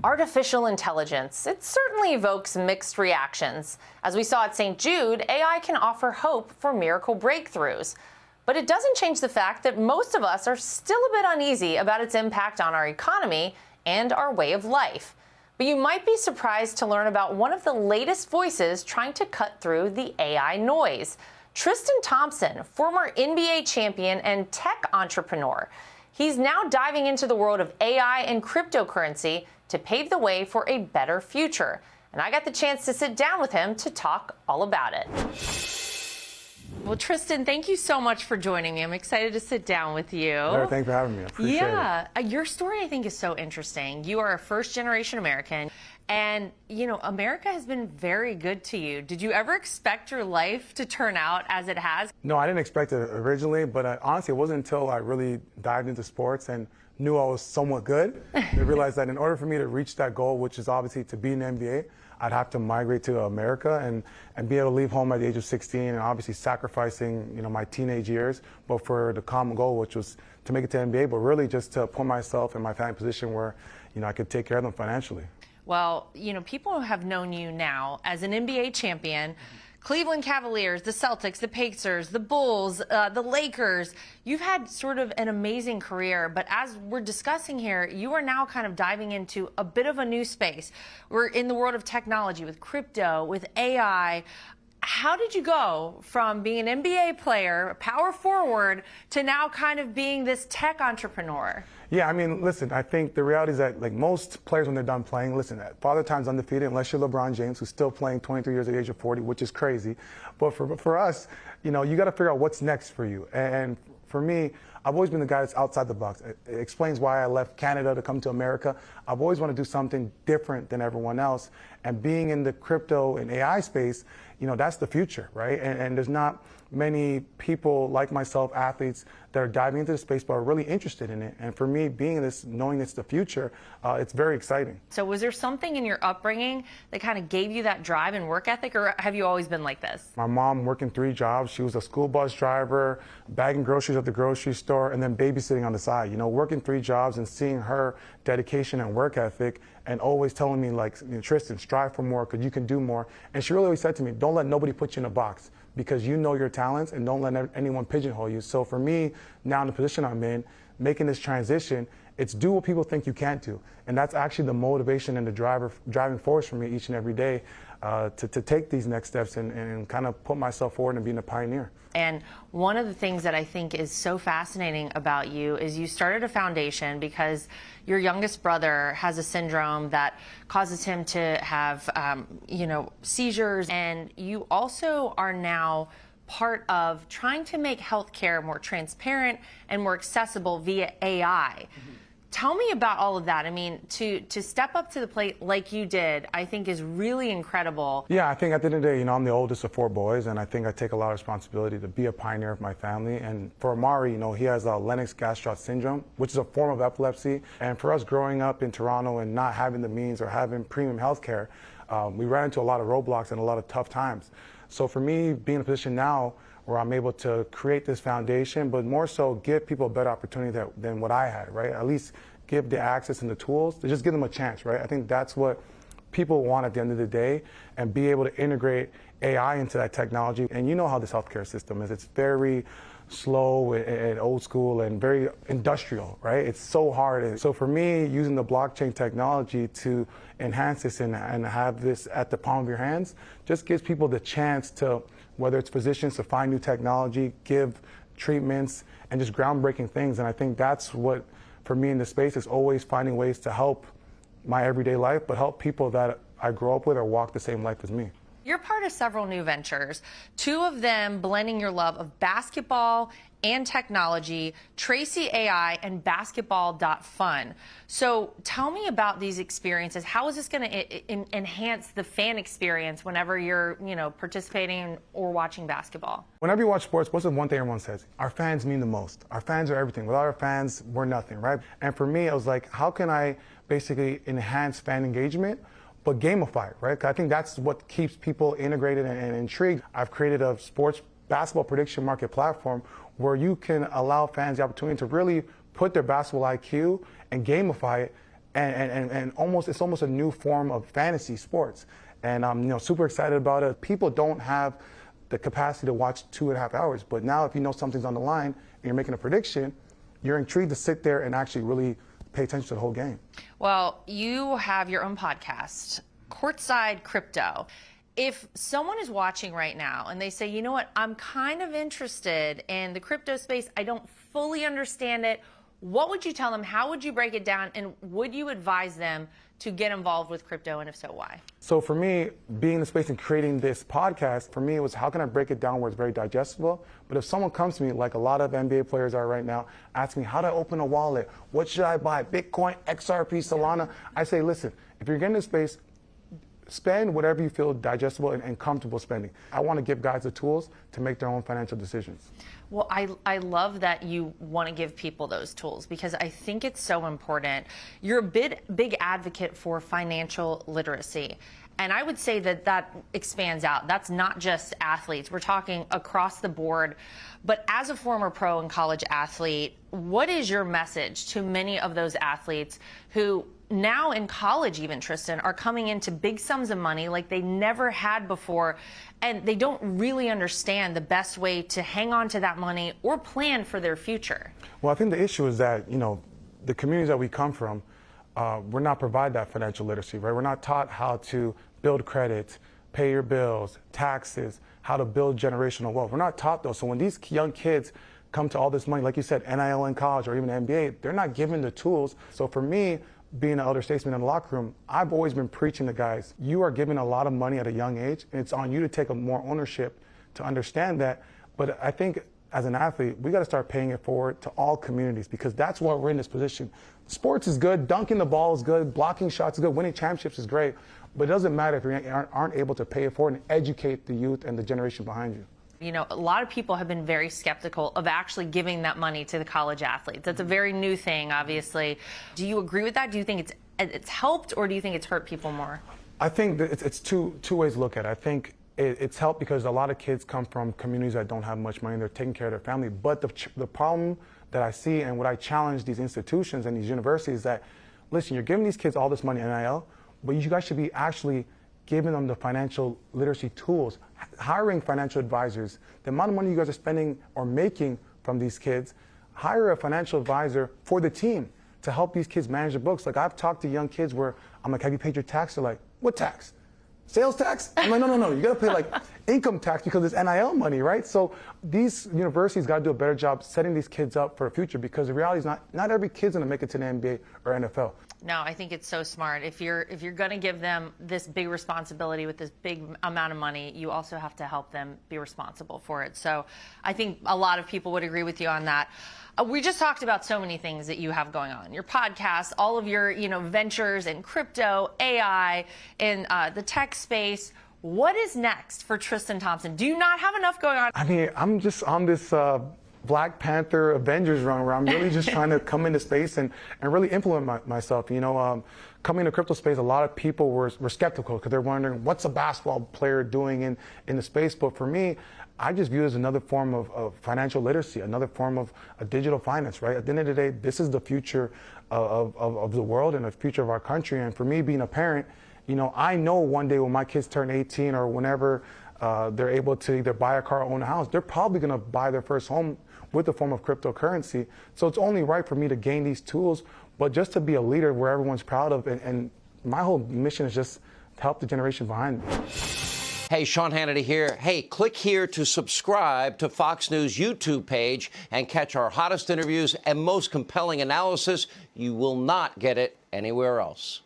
Artificial intelligence. It certainly evokes mixed reactions. As we saw at St. Jude, AI can offer hope for miracle breakthroughs. But it doesn't change the fact that most of us are still a bit uneasy about its impact on our economy and our way of life. But you might be surprised to learn about one of the latest voices trying to cut through the AI noise. Tristan Thompson, former NBA champion and tech entrepreneur. He's now diving into the world of AI and cryptocurrency to pave the way for a better future. And I got the chance to sit down with him to talk all about it. Well, Tristan, thank you so much for joining me. I'm excited to sit down with you. Lara, thanks for having me. I appreciate it. Your story, I think, is so interesting. You are a first-generation American, and, you know, America has been very good to you. Did you ever expect your life to turn out as it has? No, I didn't expect it originally, but honestly, it wasn't until I really dived into sports and knew I was somewhat good to realize that in order for me to reach that goal, which is obviously to be in the NBA, I'd have to migrate to America and be able to leave home at the age of 16 and obviously sacrificing, you know, my teenage years, but for the common goal, which was to make it to NBA, but really just to put myself in my family position where, you know, I could take care of them financially. Well, you know, people have known you now as an NBA champion. Cleveland Cavaliers, the Celtics, the Pacers, the Bulls, the Lakers. You've had sort of an amazing career, but as we're discussing here, you are now kind of diving into a bit of a new space. We're in the world of technology with crypto, with AI. How did you go from being an NBA player, power forward, to now kind of being this tech entrepreneur? Yeah, I mean, listen, I think the reality is that, like most players when they're done playing, listen, Father Time's undefeated unless you're LeBron James, who's still playing 23 years at the age of 40, which is crazy. But for us, you know, you got to figure out what's next for you. And for me, I've always been the guy that's outside the box. It explains why I left Canada to come to America. I've always wanted to do something different than everyone else. And being in the crypto and AI space, you know, that's the future, right? And there's not many people like myself, athletes, that are diving into the space but are really interested in it. And for me, being in this, knowing it's the future, it's very exciting. So was there something in your upbringing that kind of gave you that drive and work ethic, or have you always been like this? My mom working 3 jobs. She was a school bus driver, bagging groceries at the grocery store, and then babysitting on the side. You know, working 3 jobs and seeing her dedication and work ethic, and always telling me, like, you know, Tristan, strive for more because you can do more. And she really always said to me, don't let nobody put you in a box, because you know your talents, and don't let anyone pigeonhole you. So for me, now in the position I'm in, making this transition, it's do what people think you can't do. And that's actually the motivation and the driving force for me each and every day to take these next steps and kind of put myself forward and being a pioneer. And one of the things that I think is so fascinating about you is you started a foundation because your youngest brother has a syndrome that causes him to have, you know, seizures. And you also are now part of trying to make healthcare more transparent and more accessible via AI. Tell me about all of that. I mean, to step up to the plate like you did, I think is really incredible. Yeah, I think at the end of the day, you know, I'm the oldest of 4 boys, and I think I take a lot of responsibility to be a pioneer of my family. And for Amari, you know, he has Lennox-Gastaut syndrome, which is a form of epilepsy. And for us growing up in Toronto and not having the means or having premium health care, we ran into a lot of roadblocks and a lot of tough times. So for me, being in a position now where I'm able to create this foundation, but more so give people a better opportunity than what I had, right? At least give the access and the tools to just give them a chance, right? I think that's what people want at the end of the day, and be able to integrate AI into that technology. And you know how this healthcare system is. It's very slow and old school and very industrial, right? It's so hard. And so for me, using the blockchain technology to enhance this and have this at the palm of your hands just gives people the chance to, whether it's physicians, to find new technology, give treatments, and just groundbreaking things. And I think that's what, for me in this space, is always finding ways to help my everyday life, but help people that I grew up with or walk the same life as me. You're part of several new ventures, 2 of them blending your love of basketball and technology, Tracy AI and basketball.fun. So tell me about these experiences. How is this going to enhance the fan experience whenever you're, you know, participating or watching basketball? Whenever you watch sports, what's the one thing everyone says? Our fans mean the most. Our fans are everything. Without our fans, we're nothing, right? And for me, I was like, how can I basically enhance fan engagement, but gamify it, right? 'Cause I think that's what keeps people integrated and intrigued. I've created a sports basketball prediction market platform where you can allow fans the opportunity to really put their basketball IQ and gamify it and it's almost a new form of fantasy sports. And I'm super excited about it. People don't have the capacity to watch 2.5 hours, but now if you know something's on the line and you're making a prediction, you're intrigued to sit there and actually really pay attention to the whole game. Well, you have your own podcast, Courtside Crypto. If someone is watching right now and they say, you know what, I'm kind of interested in the crypto space, I don't fully understand it, what would you tell them? How would you break it down? And would you advise them to get involved with crypto, and if so, why? So for me, being in the space and creating this podcast, for me, it was how can I break it down where it's very digestible? But if someone comes to me, like a lot of NBA players are right now, ask me, how do I open a wallet? What should I buy? Bitcoin, XRP, Solana? I say, listen, if you're getting in this space, spend whatever you feel digestible and comfortable spending. I want to give guys the tools to make their own financial decisions. Well, I love that you want to give people those tools because I think it's so important. You're a big advocate for financial literacy. And I would say that expands out. That's not just athletes. We're talking across the board. But as a former pro and college athlete, what is your message to many of those athletes who now in college even, Tristan, are coming into big sums of money like they never had before, and they don't really understand the best way to hang on to that money or plan for their future? Well, I think the issue is that, the communities that we come from, we're not provided that financial literacy, right? We're not taught how to build credit, pay your bills, taxes, how to build generational wealth. We're not taught those. So when these young kids come to all this money, like you said, NIL in college or even NBA, they're not given the tools. So for me, being an elder statesman in the locker room, I've always been preaching to guys, you are given a lot of money at a young age, and it's on you to take more ownership to understand that. But I think as an athlete, we got to start paying it forward to all communities because that's why we're in this position. Sports is good, dunking the ball is good, blocking shots is good, winning championships is great, but it doesn't matter if you aren't able to pay it forward and educate the youth and the generation behind you. A lot of people have been very skeptical of actually giving that money to the college athletes. That's a very new thing, obviously. Do you agree with that? Do you think it's helped, or do you think it's hurt people more? I think that it's two ways to look at it. I think it's helped because a lot of kids come from communities that don't have much money and they're taking care of their family. But the problem that I see and what I challenge these institutions and these universities is that, listen, you're giving these kids all this money in NIL, but you guys should be actually giving them the financial literacy tools, hiring financial advisors. The amount of money you guys are spending or making from these kids, hire a financial advisor for the team to help these kids manage their books. Like I've talked to young kids where I'm like, have you paid your tax? They're like, what tax? Sales tax? I'm like, no. You got to pay like income tax because it's NIL money, right? So these universities got to do a better job setting these kids up for a future because the reality is not every kid's going to make it to the NBA or NFL. No, I think it's so smart. If you're going to give them this big responsibility with this big amount of money, you also have to help them be responsible for it. So I think a lot of people would agree with you on that. We just talked about so many things that you have going on. Your podcast, all of your ventures in crypto, AI, in the tech space. What is next for Tristan Thompson? Do you not have enough going on? I mean, I'm just on this Black Panther Avengers run where I'm really just trying to come into space and really implement myself. Coming into crypto space, a lot of people were skeptical because they're wondering what's a basketball player doing in the space. But for me, I just view it as another form of financial literacy, another form of a digital finance, right? At the end of the day, this is the future of the world and the future of our country. And for me, being a parent, I know one day when my kids turn 18 or whenever they're able to either buy a car or own a house, they're probably going to buy their first home with a form of cryptocurrency. So it's only right for me to gain these tools, but just to be a leader where everyone's proud of. And my whole mission is just to help the generation behind me. Hey, Sean Hannity here. Hey, click here to subscribe to Fox News YouTube page and catch our hottest interviews and most compelling analysis. You will not get it anywhere else.